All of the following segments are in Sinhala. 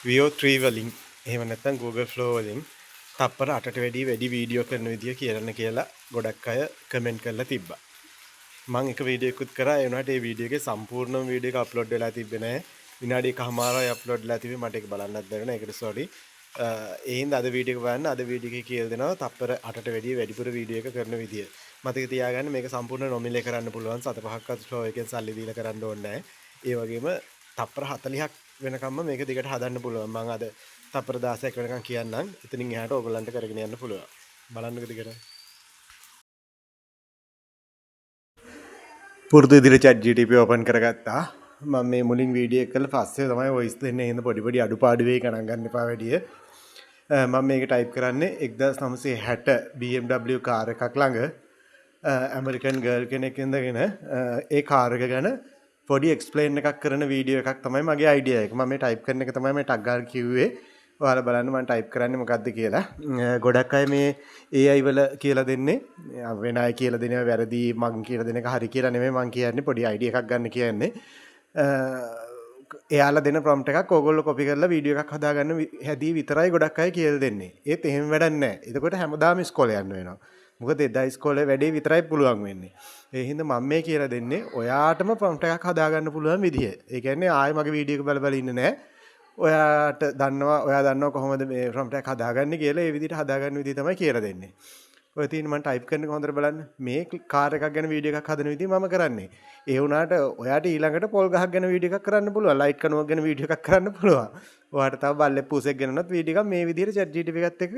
VO3 වලින් එහෙම නැත්නම් Google Flow වලින් තප්පර 8ට වැඩි වීඩියෝ කරන විදිය කියන්න කියලා ගොඩක් අය කමෙන්ට් කරලා තිබ්බා. මම එක වීඩියෝ එකකුත් කරා ඒ වුණාට ඒ වීඩියෝ එකේ සම්පූර්ණම වීඩියෝ එක අප්ලෝඩ් වෙලා තිබ්බේ නැහැ. විනාඩි එකමාරයි අප්ලෝඩ් වෙලා තිබ්බේ. මට ඒක බලන්නත් බැරිුණා. ඒකට සෝරි. ඒ හින්දා අද වීඩියෝ එක බලන්න අද වීඩියෝ එකේ කියලා දෙනවා තප්පර 8ට වැඩිපුර වීඩියෝ එක කරන විදිය. මතක තියාගන්න මේක සම්පූර්ණ නොමිලේ කරන්න පුළුවන්. 7-5ක්වත් ෆ්ලෝ එකෙන් සල්ලි දීලා කරන්න ඕනේ නැහැ. ඒ වගේම තප්පර 40ක් වෙනකම්ම මේක දිගට හදන්න පුළුවන්. මම අද තප්පර 16ක් වෙනකම් කියන්නම්. එතනින් එහාට ඕගොල්ලන්ට කරගෙන යන්න පුළුවන්. බලන්නක දිගට. පුරුදු විදිහට chat GTP open කරගත්තා. මම මේ මුලින් වීඩියෝ එක කළා පස්සේ තමයි voice දෙන්නේ. එහෙනම් පොඩි අඩුපාඩු වෙයි ගණන් ගන්න එපා වැඩිය. මම මේක ටයිප් කරන්නේ 1960 BMW කාර් එකක් ළඟ ඇමරිකන් ගර්ල් කෙනෙක් ඉඳගෙන ඒ කාර් එක ගැන පොඩි එක්ස්ප්ලেইন එකක් කරන වීඩියෝ එකක් තමයි මගේ අයිඩියා එක. මම මේ ටයිප් කරන එක තමයි මේ ටග් ගාලා කිව්වේ. ඔයාලා බලන්න මම ටයිප් කරන්නේ මොකද්ද කියලා. ගොඩක් අය මේ AI වල කියලා දෙන්නේ වෙන අය කියලා දෙනවා වැරදි මං කියලා දෙන එක හරි කියලා නෙමෙයි මං කියන්නේ පොඩි අයිඩියා එකක් ගන්න කියන්නේ. එයාලා දෙන ප්‍රොම්ප්ට් එකක් ඕගොල්ලෝ කොපි කරලා වීඩියෝ එකක් හදාගන්න හැදී විතරයි ගොඩක් අය කියලා දෙන්නේ. ඒත් එහෙම වැඩක් නැහැ. එතකොට හැමදාම ඉස්කෝලේ යන්න වෙනවා. මොකද එදා ඉස්කෝලේ වැඩේ විතරයි පුළුවන් වෙන්නේ. ඒ හින්දා මම මේ කියලා දෙන්නේ ඔයාටම ප්‍රොම්ප්ට් එකක් හදාගන්න පුළුවන් විදිය. ඒ කියන්නේ ආයෙ මගේ වීඩියෝ එක බල බල ඉන්නේ නැහැ. ඔයා දන්නවා කොහොමද මේ ප්‍රොම්ප්ට් එක හදාගන්නේ කියලා ඒ විදිහට හදාගන්න විදිය තමයි කියලා දෙන්නේ. ඔය තියෙන මම ටයිප් කරන එක හොඳට බලන්න. මේ කාර් එකක් ගැන වීඩියෝ එකක් හදන විදිය මම කරන්නේ. ඒ වුණාට ඔයාට ඊළඟට පොල් ගහක් ගැන වීඩියෝ එකක් කරන්න පුළුවන්. ලයිට් කණුවක් ගැන වීඩියෝ එකක් කරන්න පුළුවන්. ඔයාට තව බල්ලෙක් පූසෙක් ගැන උනත් වීඩියෝ එකක් මේ විදිහට chat GTP එකත් එක්ක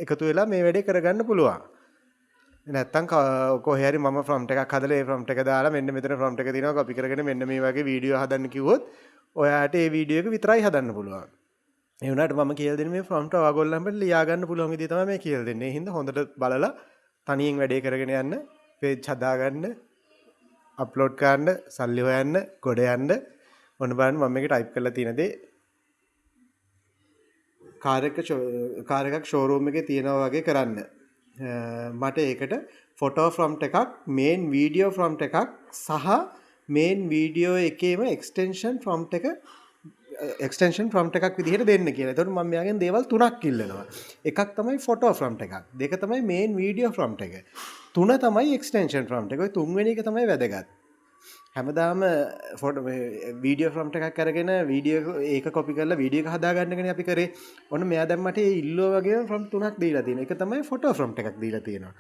එකතු වෙලා මේ වැඩේ කරගන්න පුළුවන්. නැත්තම් කොහේ හරි මම ප්‍රොම්ප්ට් එකක් හදලා ඒ ප්‍රොම්ප්ට් එක දාලා මෙන්න මෙතන ප්‍රොම්ප්ට් එක තියෙනවා කොපි කරගෙන මෙන්න මේ වගේ වීඩියෝ හදන්න කිව්වොත් ඔයාට ඒ වීඩියෝ එක විතරයි හදන්න පුළුවන්. ඒ වුණාට මම කියලා දෙන්නේ මේ ප්‍රොම්ප්ට් ඔයගොල්ලන්ට ලියා ගන්න පුළුවන් විදිය තමයි මේ කියලා දෙන්නේ. ඒ හින්දා හොඳට බලලා තනියෙන් වැඩේ කරගෙන යන්න, පේජ් හදාගන්න, අප්ලෝඩ් කරන්න, සල්ලි හොයන්න, ගොඩ යන්න. ඔන්න බලන්න මම මේක ටයිප් කරලා තියෙන දේ කාර් එකක් ෂෝරූම් එකේ තියෙනවා වගේ කරන්න. මට ඒකට ෆොටෝ ප්‍රොම්ප්ට් එකක්, මේන් වීඩියෝ ප්‍රොම්ප්ට් එකක් සහ මේන් වීඩියෝ එකේම එක්ස්ටෙන්ෂන් ප්‍රොම්ප්ට් එකක් විදිහට දෙන්න කියලා. එතකොට මම මෙයාගෙන් දේවල් තුනක් ඉල්ලනවා. එකක් තමයි ෆොටෝ ප්‍රොම්ප්ට් එකක්. දෙක තමයි මේන් වීඩියෝ ප්‍රොම්ප්ට් එක. තුන තමයි එක්ස්ටෙන්ෂන් ප්‍රොම්ප්ට් එක. ඔය තුන්වෙනි එක තමයි වැදගත්. හැමදාම වීඩියෝ ප්‍රොම්ප්ට් එකක් අරගෙන වීඩියෝ ඒක කොපි කරලා වීඩියෝ එක හදාගන්නකනේ අපි කරේ. ඔන්න මෙයා දැන් මට ඒ ඉල්ලුව වගේම ප්‍රොම්ප්ට් තුනක් දීලා තියෙනවා. එක තමයි ෆොටෝ ප්‍රොම්ප්ට් එකක් දීලා තියෙනවා.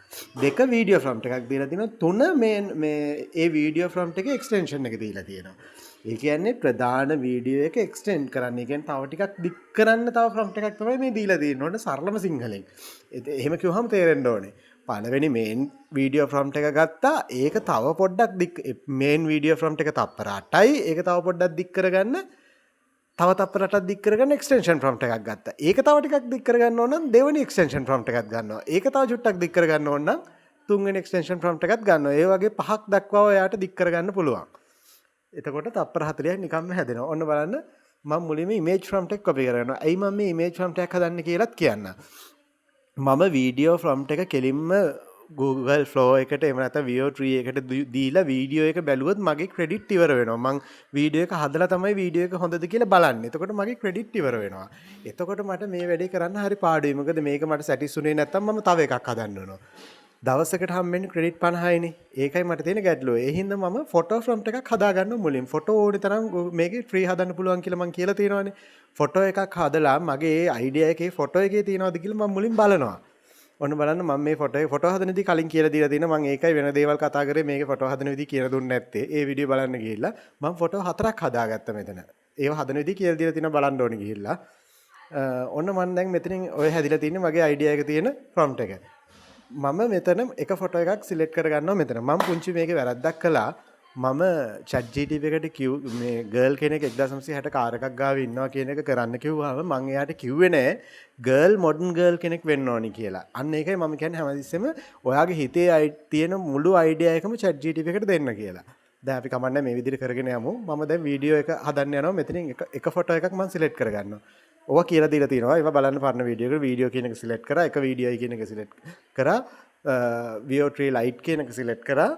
දෙක වීඩියෝ ප්‍රොම්ප්ට් එකක් දීලා තියෙනවා. තුන මේ ඒ වීඩියෝ ප්‍රොම්ප්ට් එකේ එක්ස්ටෙන්ෂන් එක දීලා තියෙනවා. ඒ කියන්නේ ප්‍රධාන වීඩියෝ එක එක්ස්ටෙන්ඩ් කරන්න. ඒ කියන්නේ තව ටිකක් දික් කරන්න තව ප්‍රොම්ප්ට් එකක් තමයි මේ දීලා තියෙන්නේ. ඔන්න සරලම සිංහලෙන්. එහෙම කිව්වහම තේරෙන්න ඕනේ. පළවෙනි මේන් වීඩියෝ ප්‍රොම්ප්ට් එක ගත්තා. ඒක තව පොඩ්ඩක් දික් මේන් වීඩියෝ ප්‍රොම්ප්ට් එක තප්පර 8යි. ඒක තව පොඩ්ඩක් දික් කරගන්න තව තප්පර 8ක් දික් කරගන්න එක්ස්ටෙන්ෂන් ප්‍රොම්ප්ට් එකක් ගත්තා. ඒක තව ටිකක් දික් කරගන්න ඕන නම් දෙවෙනි එක්ස්ටෙන්ෂන් ප්‍රොම්ප්ට් එකක් ගන්නවා. ඒක තව චුට්ටක් දික් කරගන්න ඕන නම් තුන්වෙනි එක්ස්ටෙන්ෂන් ප්‍රොම්ප්ට් එකක් ගන්නවා. ඒ වගේ පහක් දක්වා ඔයාට දික් කරගන්න පුළුවන්. එතකොට තප්පර 40ක් නිකම්ම හැදෙනවා. ඔන්න බලන්න මම මුලින්ම ඉමේජ් ප්‍රොම්ප්ට් එක කොපි කරගන්නවා. ඇයි මම මේ ඉමේජ් ප්‍රොම්ප්ට් එකක් හදන්නේ කියලාත් කියන්න. මම වීඩියෝ ප්‍රොම්ප්ට් එක කෙලින්ම Google Flow එකට එහෙම නැත්නම් VO3 එකට දීලා වීඩියෝ එක බැලුවොත් මගේ ක්‍රෙඩිට් ඉවර වෙනවා. මම වීඩියෝ එක හදලා තමයි වීඩියෝ එක හොඳද කියලා බලන්නේ. එතකොට මගේ ක්‍රෙඩිට් ඉවර වෙනවා. එතකොට මට මේ වැඩේ කරන්න හරි පාඩුයි. මොකද මේක මට සැටිස්ුනේ නැත්නම් මම තව එකක් හදන්න වෙනවා. දවසකට හම්බෙන්නේ ක්‍රෙඩිට් 50යිනේ. ඒකයි මට තියෙන ගැටලුව. ඒ හින්දා මම ෆොටෝ ප්‍රොම්ප්ට් එකක් හදාගන්න මුලින්. ෆොටෝ ඕනේ තරම් මේකේ ෆ්‍රී හදන්න පුළුවන් කියලා මම කියලා තියෙනවානේ. ෆොටෝ එකක් හදලා මගේ අයිඩියා එකේ ෆොටෝ එකේ තියෙනවද කියලා මම මුලින් බලනවා. ඔන්න බලන්න මම මේ ෆොටෝ හදනදී කලින් කියලා දීලා තියෙනවා. මම ඒකයි වෙන දේවල් කතා කරේ මේකේ ෆොටෝ හදන විදිහ කියලා දුන්නේ නැත්තේ. ඒ වීඩියෝ බලන්න ගිහිල්ලා මම ෆොටෝ 4ක් හදාගත්තා මෙතන. ඒව හදන විදිහ කියලා දීලා තියෙනවා බලන්න ඕනේ ගිහිල්ලා. ඔන්න මම දැන් මෙතනින් ඔය හැදිලා තියෙන්නේ මගේ අයිඩියා එක තියෙන ප්‍රොම්ප්ට් එක. මම මෙතන එක ෆොටෝ එකක් සිලෙක්ට් කරගන්නවා මෙතන. මම පුංචි මේකේ වැරද්දක් කළා. මම chat GTP එකට මේ ගර්ල් කෙනෙක් 1960 කාර් එකක් ගාව ඉන්නවා කියන එක කරන්න කිව්වම මම එයාට කිව්වේ නෑ ගර්ල් මොඩර්න් ගර්ල් කෙනෙක් වෙන්න ඕනි කියලා. අන්න ඒකයි මම කියන්නේ හැමතිස්සෙම ඔයාගේ හිතේ තියෙන මුළු අයිඩියා එකම chat GTP එකට දෙන්න කියලා. දැන් අපි කමන්නේ මේ විදිහට කරගෙන යමු. මම දැන් වීඩියෝ එක හදන්න යනවා. මෙතනින් එක ෆොටෝ එකක් මම සිලෙක්ට් කරගන්නවා. ඕවා කියලා දීලා තියෙනවා. ඒවා බලන්න පරණ වීඩියෝ එක වීඩියෝ කියන එක සිලෙක්ට් කරා. එක වීඩියෝයි කියන එක සිලෙක්ට් කරා. VO3 Lite කියන එක සිලෙක්ට් කරා.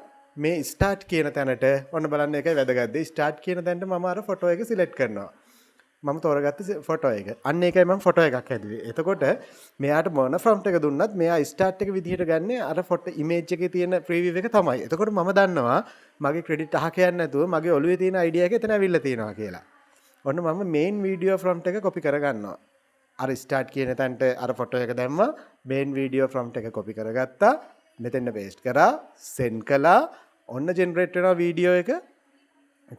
මේ ස්ටාර්ට් කියන තැනට ඔන්න බලන්න එකයි වැදගත් දේ. ස්ටාර්ට් කියන තැනට මම අර ෆොටෝ එක සිලෙක්ට් කරනවා. මම තෝරගත්ත ෆොටෝ එක. අන්න ඒකයි මම ෆොටෝ එකක් හැදුවේ. එතකොට මෙයාට මොන ෆ්‍රොන්ට් එක දුන්නත් මෙයා ස්ටාර්ට් එක විදිහට ගන්නේ අර ෆොටෝ ඉමේජ් එකේ තියෙන ප්‍රීවිව් එක තමයි. එතකොට මම දන්නවා මගේ ක්‍රෙඩිට් අහ කියන්නේ නැතුව මගේ ඔළුවේ තියෙන අයිඩියා එක එතන අවිල්ලා තියෙනවා කියලා. ඔන්න මම මේන් වීඩියෝ ෆ්‍රොන්ට් එක කොපි කරගන්නවා. අර ස්ටාර්ට් කියන තැනට අර ෆොටෝ එක දැම්මා. මේන් වීඩියෝ ෆ්‍රොන්ට් එක කොපි කරගත්තා. මෙතෙන්ට පේස්ට් කරා. සෙන්ඩ් කළා. ඔන්න ජෙනරේට් වෙනවා වීඩියෝ එක.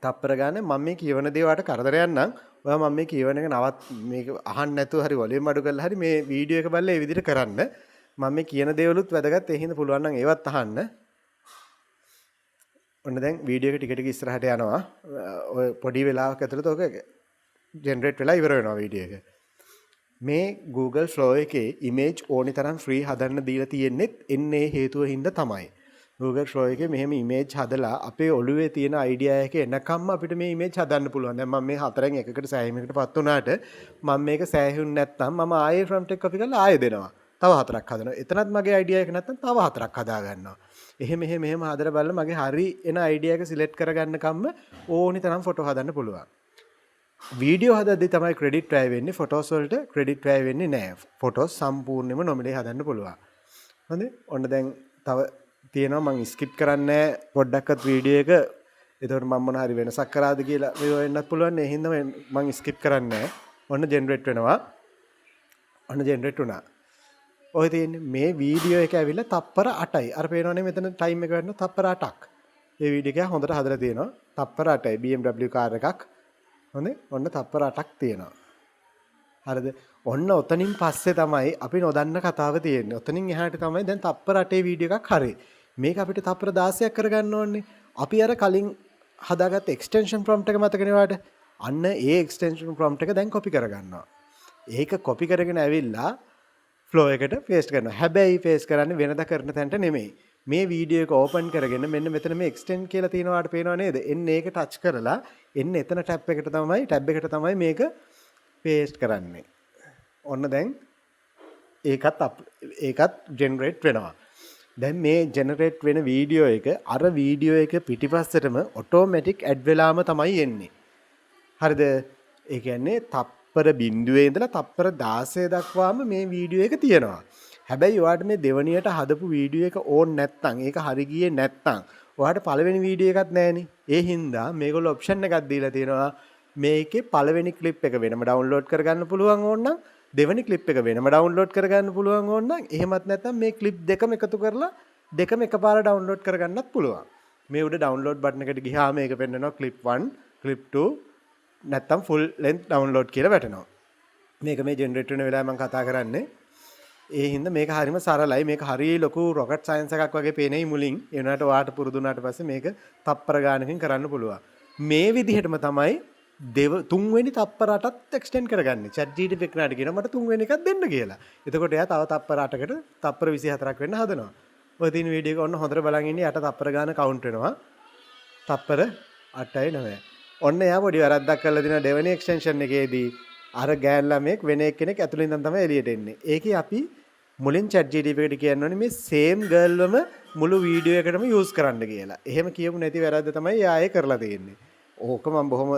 තප්පර ගානේ මම මේ කියවන දේ වට කරදරයක් නම් ඔයා මම මේ කියවන එක නවත් මේක අහන්න නැතුව හරි වොලියම් අඩු කරලා හරි මේ වීඩියෝ එක බලලා ඒ විදිහට කරන්න. මම මේ කියන දේවලුත් වැදගත්. ඒ හින්දා පුළුවන් නම් ඒවත් අහන්න. ඔන්න දැන් වීඩියෝ එක ටික ටික ඉස්සරහට යනවා. ඔය පොඩි වෙලාවක ඇතුළත ඔක ජෙනරේට් වෙලා ඉවර වෙනවා වීඩියෝ එක. මේ Google Flow එකේ ඉමේජ් ඕනි තරම් ෆ්‍රී හදන්න දීලා තියෙන්නේ එන්නේ හේතුව හින්දා තමයි. Google Flow එකේ මෙහෙම ඉමේජ් හදලා අපේ ඔළුවේ තියෙන අයිඩියා එක එනකම්ම අපිට මේ ඉමේජ් හදන්න පුළුවන්. දැන් මම මේ හතරෙන් එකකට සෑහීමකටපත් වුණාට මම මේක සෑහුන්නේ නැත්නම් මම ආයේ ෆ්‍රොන්ට් එක කොපි කරලා ආයේ දෙනවා. තව හතරක් හදනවා. එතනත් මගේ අයිඩියා එක නැත්නම් තව හතරක් හදා ගන්නවා. එහෙම හදලා බලලා මගේ හරි එන අයිඩියා එක සිලෙක්ට් කරගන්නකම්ම ඕනි තරම් ෆොටෝ හදන්න පුළුවන්. වීඩියෝ හදද්දී තමයි ක්‍රෙඩිට් වැය වෙන්නේ. ෆොටෝස් වලට ක්‍රෙඩිට් වැය වෙන්නේ නැහැ. ෆොටෝස් සම්පූර්ණයෙන්ම නොමිලේ හදන්න පුළුවන්. හරිද? ඔන්න දැන් තව තියෙනවා මම ස්කිප් කරන්නේ පොඩ්ඩක්වත් වීඩියෝ එක. ඒතකොට මම මොන හරි වෙනසක් කරාද කියලා මේව වෙන්නත් පුළුවන්. ඒ හින්දා මම ස්කිප් කරන්නේ. ඔන්න ජෙනරේට් වෙනවා. ඔන්න ජෙනරේට් වුණා. ඔය තියෙන්නේ මේ වීඩියෝ එක ඇවිල්ලා තප්පර 8යි. අර පේනවනේ මෙතන ටයිම් එක වෙන්න තප්පර 8ක්. මේ වීඩියෝ එක හොඳට හදලා තියෙනවා. තප්පර 8යි. BMW කාර් එකක්. හොඳේ. ඔන්න තප්පර 8ක් තියෙනවා. හරිද? ඔන්න ඔතනින් පස්සේ තමයි අපි නොදන්න කතාව තියෙන්නේ. ඔතනින් එහාට තමයි දැන් තප්පර 8 වීඩියෝ එකක් හරි. මේක අපිට තප්පර 16ක් කරගන්න ඕනේ. අපි අර කලින් හදාගත්ත එක්ස්ටෙන්ෂන් ප්‍රොම්ප්ට් එක මතකනේ වාට. අන්න ඒ එක්ස්ටෙන්ෂන් ප්‍රොම්ප්ට් එක දැන් කොපි කරගන්නවා. ඒක කොපි කරගෙන ඇවිල්ලා ෆ්ලෝ එකට පේස්ට් කරනවා. හැබැයි පේස්ට් කරන්නේ වෙනදා කරන තැනට නෙමෙයි. මේ වීඩියෝ එක ඕපන් කරගෙන මෙන්න මෙතන මේ එක්ස්ටෙන්ඩ් කියලා තියෙනවාට පේනව නේද? එන්න ඒක ටච් කරලා එන්න එතන ටැබ් එකට තමයි මේක පේස්ට් කරන්නේ. ඔන්න දැන් ඒකත් ජෙනරේට් වෙනවා. දැන් මේ ජෙනරේට් වෙන වීඩියෝ එක අර වීඩියෝ එක පිටිපස්සටම ඔටෝමැටික් ඇඩ් වෙලාම තමයි එන්නේ. හරිද? ඒ කියන්නේ තප්පර 0 ඉඳලා තප්පර 16 දක්වාම මේ වීඩියෝ එක තියෙනවා. හැබැයි ඔයාට මේ දෙවණියට හදපු වීඩියෝ එක ඕන් නැත්නම් ඒක හරි ගියේ නැත්නම් ඔයාට පළවෙනි වීඩියෝ එකක් නැහෙනේ. ඒ හින්දා මේගොල්ලෝ ඔප්ෂන් එකක් දීලා තියෙනවා. මේකේ පළවෙනි ක්ලිප් එක වෙනම ඩවුන්ලෝඩ් කරගන්න පුළුවන් ඕන නම් දෙවෙනි ක්ලිප් එක වෙනම ඩවුන්ලෝඩ් කරගන්න පුළුවන් ඕන නම් එහෙමත් නැත්නම් මේ ක්ලිප් දෙකම එකතු කරලා දෙකම එකපාර ඩවුන්ලෝඩ් කරගන්නත් පුළුවන්. මේ උඩ ඩවුන්ලෝඩ් බටන් එකට ගියාම මේක පෙන්නනවා ක්ලිප් 1, ක්ලිප් 2 නැත්නම් ෆුල් ලෙන්ත් ඩවුන්ලෝඩ් කියලා වැටෙනවා. මේක මේ ජෙනරේට් වෙන වෙලාවේ මම කතා කරන්නේ. ඒ හින්දා මේක හරිම සරලයි. මේක හරිය ලොකු රොකට් සයන්ස් එකක් වගේ පේනෙයි මුලින්. ඒ වුණාට ඔයාට පුරුදු වුණාට පස්සේ මේක තප්පර ගානකින් කරන්න පුළුවන්. මේ විදිහටම තමයි තුන්වෙනි තප්පර 8ත් එක්ස්ටෙන්ඩ් කරගන්නේ. chat gpt එකනට කියනවා මට තුන්වෙනි එකක් දෙන්න කියලා. එතකොට එයා තව තප්පර 8කට තප්පර 24ක් වෙන්න හදනවා. ඔය තියෙන වීඩියෝ එක ඔන්න හොඳට බලන් ඉන්නේ යට තප්පර ගාන කවුන්ට් වෙනවා. තප්පර 8යි 9යි. ඔන්න එයා පොඩි වැරද්දක් කරලා දෙනවා දෙවෙනි එක්ස්ටෙන්ෂන් එකේදී. අර ගෑන් ළමෙක් වෙන එක්කෙනෙක් ඇතුළේ ඉඳන් තමයි එළියට එන්නේ. ඒකේ අපි මුලින් chat gpt එකට කියන්න ඕනේ මේ same girl වම මුළු වීඩියෝ එකටම use කරන්න කියලා. එහෙම කියමු නැති වැරද්ද තමයි ආයේ කරලා තියෙන්නේ. ඕක මම බොහොම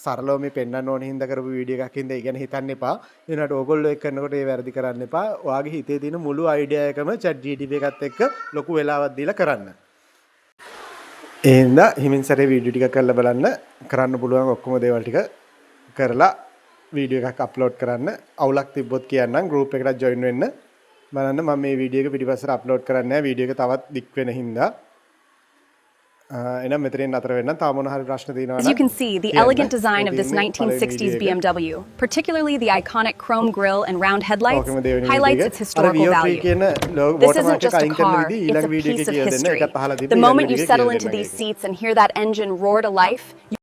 සරලව මේ පෙන්වන්න ඕනේ හින්දා කරපු වීඩියෝ එකක් හින්දා ඒ ගැන හිතන්න එපා. ඒ වුණාට ඕගොල්ලෝ එක් කරනකොට ඒ වැරදි කරන්න එපා. ඔයාගේ හිතේ තියෙන මුළු අයිඩියා එකම chat gpt එකත් එක්ක ලොකු වෙලාවක් දීලා කරන්න. ඒ හින්දා හිමින් සැරේ වීඩියෝ ටික කරලා බලන්න. කරන්න පුළුවන් ඔක්කොම දේවල් ටික කරලා වීඩියෝ එකක් අප්ලෝඩ් කරන්න. අවුලක් තිබ්බොත් කියන්නම් ගෲප් එකකට ජොයින් වෙන්න. බලන්න මම මේ වීඩියෝ එක පිටිපස්සට අප්ලෝඩ් කරන්නේ නැහැ. වීඩියෝ එක තවත් දික් වෙන හින්දා. එනම් මෙතනින් නතර වෙන්න. තාම මොන හරි ප්‍රශ්න තියෙනවා නම් As you can see, the elegant design of this 1960s BMW, particularly the iconic chrome grille and round headlights, highlights its historical value. This isn't just a car, it's a piece of history. The moment you settle into these seats and hear that engine roar to life,